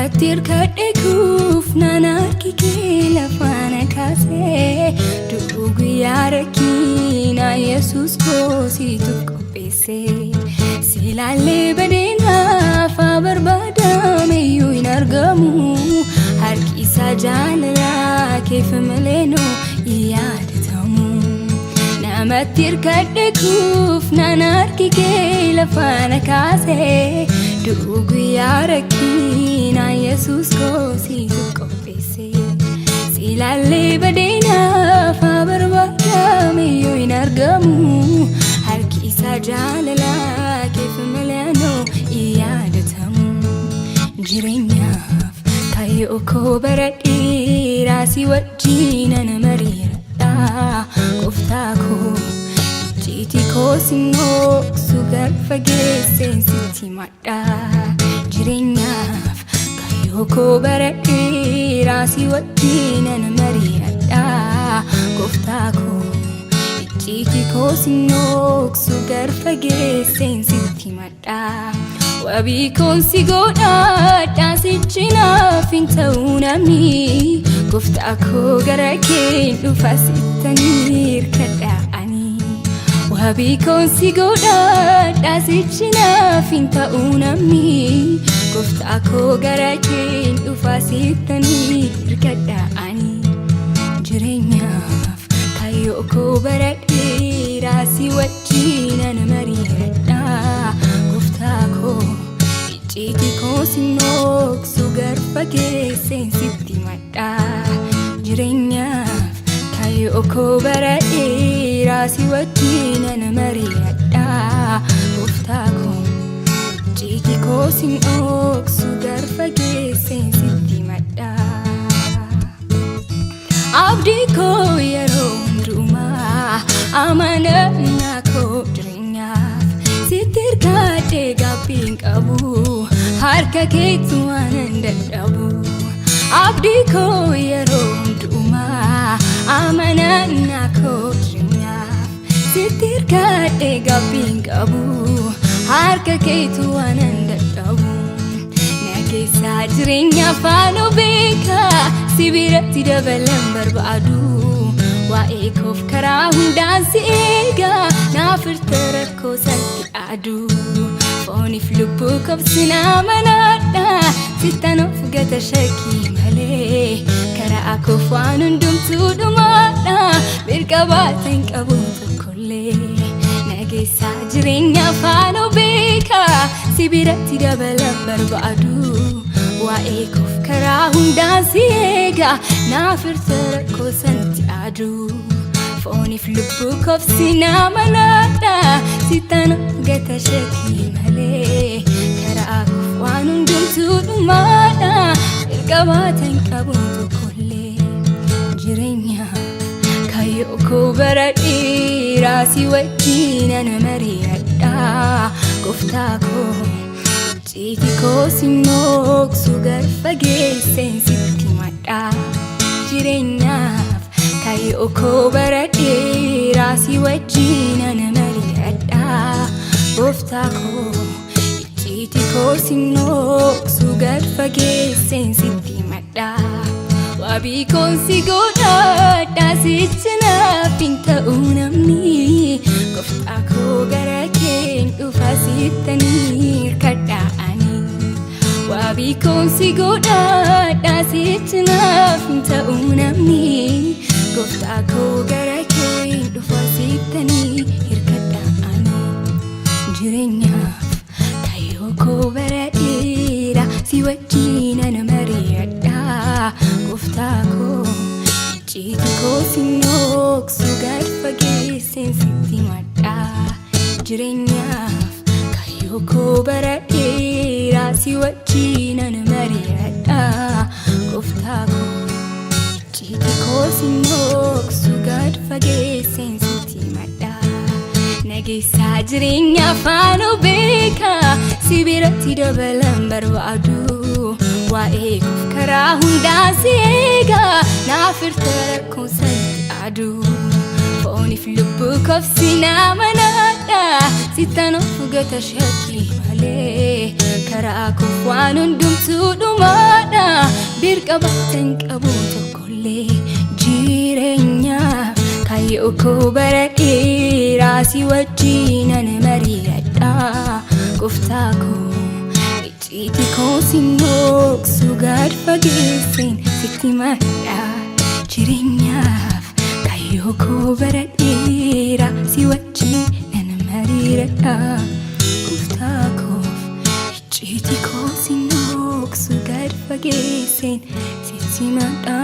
Namatir kadekuuf nanarki kila fana kase Dugu yarakina Jesus kosi tukopese Silale badena fa barbada meyu inargamu Harki sajala kef meleno iyadatamu Namatir kadekuuf nanarki kila fana kase Dugu yarakina Jesus kosi tukopese Silale badena fa barbada meyu inargamu Harki sajala kef meleno iyadatamu Jireenyaaf kayo ko baradi rasi wajjina na marirada Goftaa ko Jiti ko singo sugar fagese siti madda Jireenyaaf kayo ko baradi rasi wajjina na marirada Goftaa ko Jiti ko singo sugar fagese siti madda Wabi konsi goda dasichina finta unami Goftaa ko garake dufasitanir kada ani Wabi konsi goda dasichina finta unami Goftaa ko garake dufasitanir kada ani Jireenyaaf kayo ko baradi rasi wajjina na marirada Goftaa ko Jiti ko sinok sugar fagese siti madda Jireenyaaf kayo ko baradi rasi wajjina na marirada Goftaa ko Jiti ko sinok sugar fagese siti madda Abdi ko yeroo hundumaa amanamna ko Jireenyaaf sitir kaadhe gaabbiin qabu harka keetu waanan dadhabu Abdi ko yeroo hundumaa amanamna ko Jireenyaaf sitir kaadhe gaabbiin qabu harka keetu waanan dadhabu Nageessa jireenyaaf ano beeka sibiratti dabalan barbaadu Waa'ee koof karaa hundaan si eega naafirta rakkoo salphi adu Fooniif lubbuu kobsinaa manaadha sittanof gata shakkii malee karaa koof waan hundumtuu dhumaadha birqabaatan qabu tokkollee Nageessa jireenyaaf ano beeka sibiratti dabalan barbaadu Waa'ee koof karaa hundaan si eega naafirta rakkoo sanatti adu Fooniif lubbuu kobsinaa manaadha sittanof gata shakkii malee karaa koof waan hundumtuu dhumaadha birqabaatan qabu tokkollee Jireenyaaf kayo ko baradi rasi wajjina na marirada Goftaa ko Jiti ko sinok sugar fagese siti madda Jireenyaaf kayo ko baradi rasi wajjina na marirada Goftaa ko Jiti ko sinok sugar fagese siti madda Wabi konsi goda dasichina finta unami Goftaa ko garake dufasitanir kada Wabi konsi goda dasichina finta unami Goftaa ko garake dufasitanir kada Jireenyaaf kayo ko baradi rasi wajjina na marirada Goftaa ko Jiti ko sinok sugar fagese siti madda Jireenyaaf kayo ko baradi rasi wajjina na marirada Goftaa ko Jiti ko sinok sugar fagese siti madda Nageessa jireenyaaf ano beeka sibiratti dabalan barbaadu Waa'ee koof karaa hundaan si eega naafirta rakkoo sanatti adu Fooniif lubbuu kobsinaa manaadha sittanof gata shakkii malee Karaakoof waan hundumtuu dhumaadha birqa baatan qabu tokkollee jireenyaaf kayyoo koo bara dheeraa si wajjinan mari'adha gooftaa koo icciitii koo si nooksu gad fageesseen sitti madha jireenyaaf kayyoo koo bara dheeraa si wajjinan mari'adha gooftaa koo icciitii koo si nooksu gad fageesseen sitti madha.